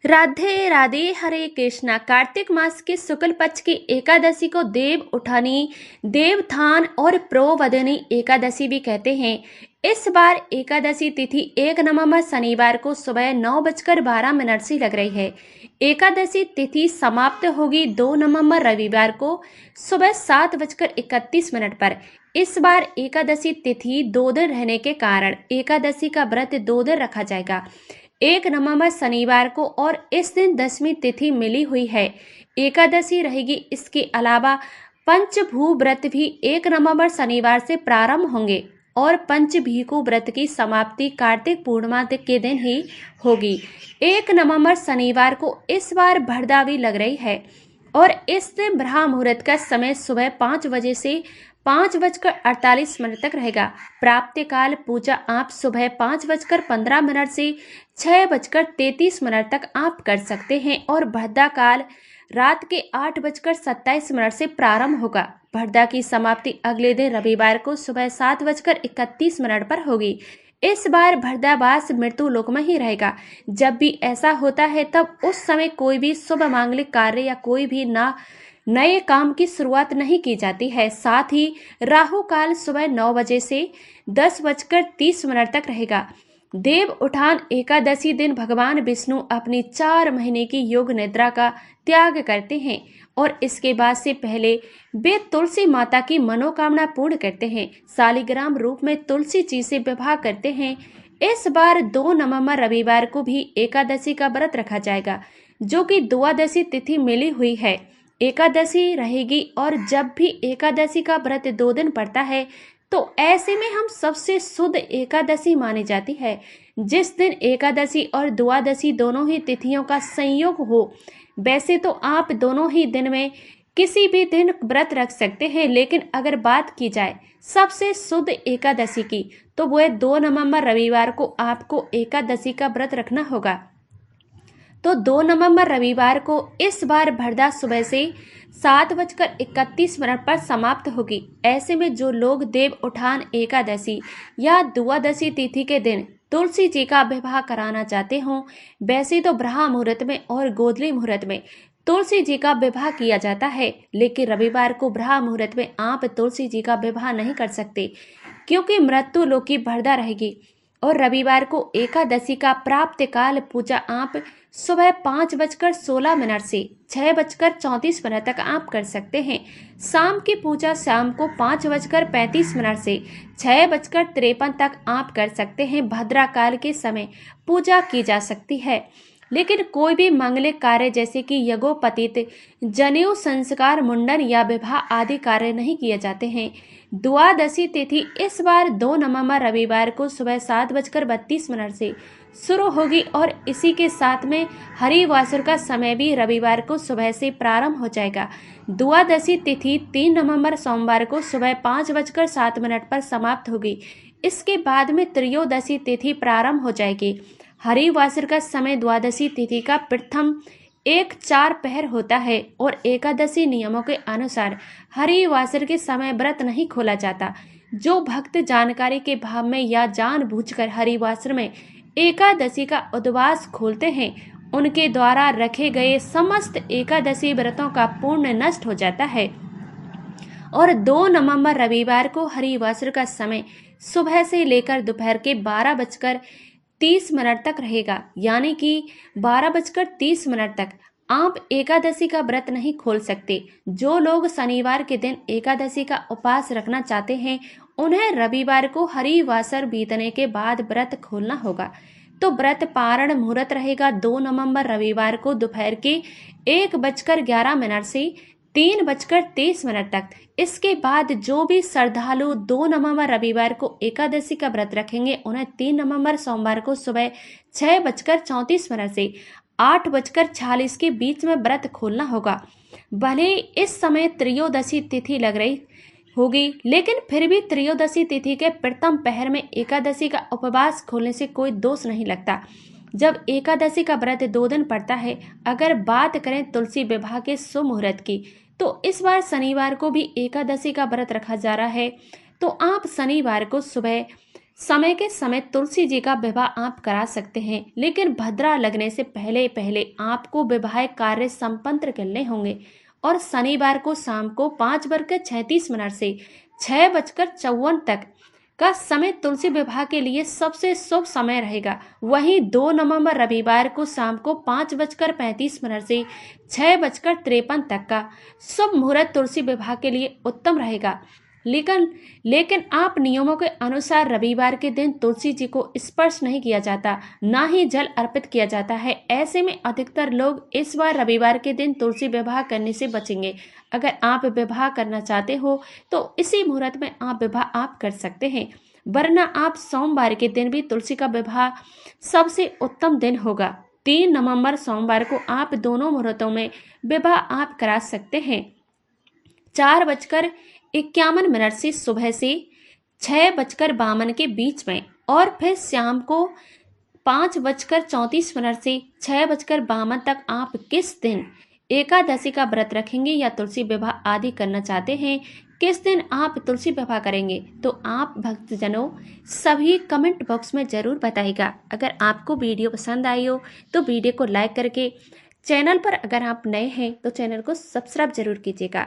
राधे राधे, हरे कृष्णा। कार्तिक मास के शुक्ल पक्ष की एकादशी को देव उठानी, देवथान और प्रोवदनी एकादशी भी कहते हैं। इस बार एकादशी तिथि 1 नवंबर शनिवार को सुबह 9:12 से लग रही है। एकादशी तिथि समाप्त होगी 2 नवंबर रविवार को सुबह 7:31 पर। इस बार एकादशी तिथि 2 दिन रहने के कारण एकादशी का व्रत 2 दिन रखा जाएगा। 1 नवंबर शनिवार को और इस दिन दशमी तिथि मिली हुई है। एकादशी रहेगी। इसके अलावा पंचभू व्रत भी 1 नवंबर शनिवार से प्रारंभ होंगे और पंचभीकु व्रत की समाप्ति कार्तिक पूर्णिमा के दिन ही होगी। 1 नवंबर शनिवार को इस बार भरदावी लग रही है और इस दिन ब्रह्म मुहूर्त का समय सुबह 5 बजे से 5:48 तक रहेगा। प्राप्त काल पूजा आप सुबह 5:15 से 6:33 तक आप कर सकते हैं और भरदा काल रात के 8:27 से प्रारंभ होगा। भरदा की समाप्ति अगले दिन रविवार को सुबह 7:31 पर होगी। इस बार भरदावास मृत्यु लोक में ही रहेगा। जब भी ऐसा होता है तब उस समय कोई भी शुभ मांगलिक कार्य या कोई भी नए काम की शुरुआत नहीं की जाती है। साथ ही राहु काल सुबह 9 बजे से 10:30 तक रहेगा। देव उठान एकादशी दिन भगवान विष्णु अपनी 4 महीने की योग निद्रा का त्याग करते हैं और इसके बाद से पहले वे तुलसी माता की मनोकामना पूर्ण करते हैं। शालिग्राम रूप में तुलसी जी से विवाह करते हैं। इस बार 2 नवंबर रविवार को भी एकादशी का व्रत रखा जाएगा, जो कि द्वादशी तिथि मिली हुई है। एकादशी रहेगी और जब भी एकादशी का व्रत 2 दिन पड़ता है तो ऐसे में हम सबसे शुद्ध एकादशी मानी जाती है। जिस दिन एकादशी और द्वादशी दोनों ही तिथियों का संयोग हो। वैसे तो आप दोनों ही दिन में किसी भी दिन व्रत रख सकते हैं, लेकिन अगर बात की जाए सबसे शुद्ध एकादशी की तो वह 2 नवंबर रविवार को आपको एकादशी का व्रत रखना होगा। तो 2 नवंबर रविवार को इस बार भरदा सुबह से 7:31 पर समाप्त होगी। ऐसे में जो लोग देव उठान एकादशी या द्वादशी तिथि के दिन तुलसी जी का विवाह कराना चाहते हों, वैसे तो ब्रह्म मुहूर्त में और गोधली मुहूर्त में तुलसी जी का विवाह किया जाता है, लेकिन रविवार को ब्रह्म मुहूर्त में आप तुलसी जी का विवाह नहीं कर सकते, क्योंकि मृत्यु लोक की भरदा रहेगी। और रविवार को एकादशी का प्राप्त काल पूजा आप सुबह 5:16 से 6:34 तक आप कर सकते हैं। शाम की पूजा शाम को 5:35 से 6:53 तक आप कर सकते हैं। भद्रा काल के समय पूजा की जा सकती है, लेकिन कोई भी मांगलिक कार्य जैसे कि यज्ञोपवीत, जनेऊ संस्कार, मुंडन या विवाह आदि कार्य नहीं किए जाते हैं। द्वादशी तिथि इस बार 2 नवंबर रविवार को सुबह 7:32 से शुरू होगी और इसी के साथ में हरिवासर का समय भी रविवार को सुबह से प्रारंभ हो जाएगा। द्वादशी तिथि 3 नवंबर सोमवार को सुबह 5:07 पर समाप्त होगी। इसके बाद में त्रयोदशी तिथि प्रारंभ हो जाएगी। हरिवासर का समय द्वादशी तिथि का प्रथम 1:04 पहर होता है और एकादशी नियमों के अनुसार हरिवासर के समय व्रत नहीं खोला जाता। जो भक्त जानकारी के भाव में या जानबूझकर हरिवासर में एकादशी का उपवास खोलते हैं, उनके द्वारा रखे गए समस्त एकादशी व्रतों का पुण्य नष्ट हो जाता है। और 2 नवंबर रविवार को हरिवासर का समय सुबह से लेकर दोपहर के 12:30 तक रहेगा, यानी कि 12:30 तक आप एकादशी का व्रत नहीं खोल सकते। जो लोग शनिवार के दिन एकादशी का उपवास रखना चाहते हैं, उन्हें रविवार को हरिवासर बीतने के बाद व्रत खोलना होगा। तो व्रत पारण मुहूर्त रहेगा 2 नवंबर रविवार को दोपहर के 1:11 से 3:23 तक। इसके बाद जो भी श्रद्धालु 2 नवंबर रविवार को एकादशी का व्रत रखेंगे, उन्हें 3 नवंबर सोमवार को सुबह 6:34 से 8:46 के बीच में व्रत खोलना होगा। भले इस समय त्रयोदशी तिथि लग रही होगी, लेकिन फिर भी त्रयोदशी तिथि के प्रथम पहर में एकादशी का उपवास खोलने से कोई दोष नहीं लगता। जब एकादशी का व्रत 2 दिन पड़ता है। अगर बात करें तुलसी विवाह के शुभ मुहूर्त की, तो इस बार शनिवार को भी एकादशी का व्रत रखा जा रहा है। तो आप शनिवार को सुबह समय के समय तुलसी जी का विवाह आप करा सकते हैं, लेकिन भद्रा लगने से पहले पहले आपको वैवाहिक कार्य संपन्न करने होंगे। और शनिवार को शाम को 5:36 से 6:54 तक का समय तुलसी विवाह के लिए सबसे शुभ समय रहेगा। वहीं 2 नवंबर रविवार को शाम को 5:35 से 6:53 तक का शुभ मुहूर्त तुलसी विवाह के लिए उत्तम रहेगा। लेकिन आप नियमों के अनुसार रविवार के दिन तुलसी जी को स्पर्श नहीं किया जाता, ना ही जल अर्पित किया जाता है। ऐसे में अधिकतर लोग इस बार रविवार के दिन तुलसी विवाह करने से बचेंगे। अगर आप विवाह करना चाहते हो तो इसी मुहूर्त में आप विवाह आप कर सकते हैं, वरना आप सोमवार के दिन भी तुलसी का विवाह सबसे उत्तम दिन होगा। 3 नवंबर सोमवार को आप दोनों मुहूर्तों में विवाह आप करा सकते हैं। 4:51 से सुबह से 6:52 के बीच में, और फिर शाम को 5:34 से 6:52 तक आप किस दिन एकादशी का व्रत रखेंगे या तुलसी विवाह आदि करना चाहते हैं, किस दिन आप तुलसी विवाह करेंगे, तो आप भक्तजनों सभी कमेंट बॉक्स में जरूर बताइएगा। अगर आपको वीडियो पसंद आई हो तो वीडियो को लाइक करके, चैनल पर अगर आप नए हैं तो चैनल को सब्सक्राइब जरूर कीजिएगा।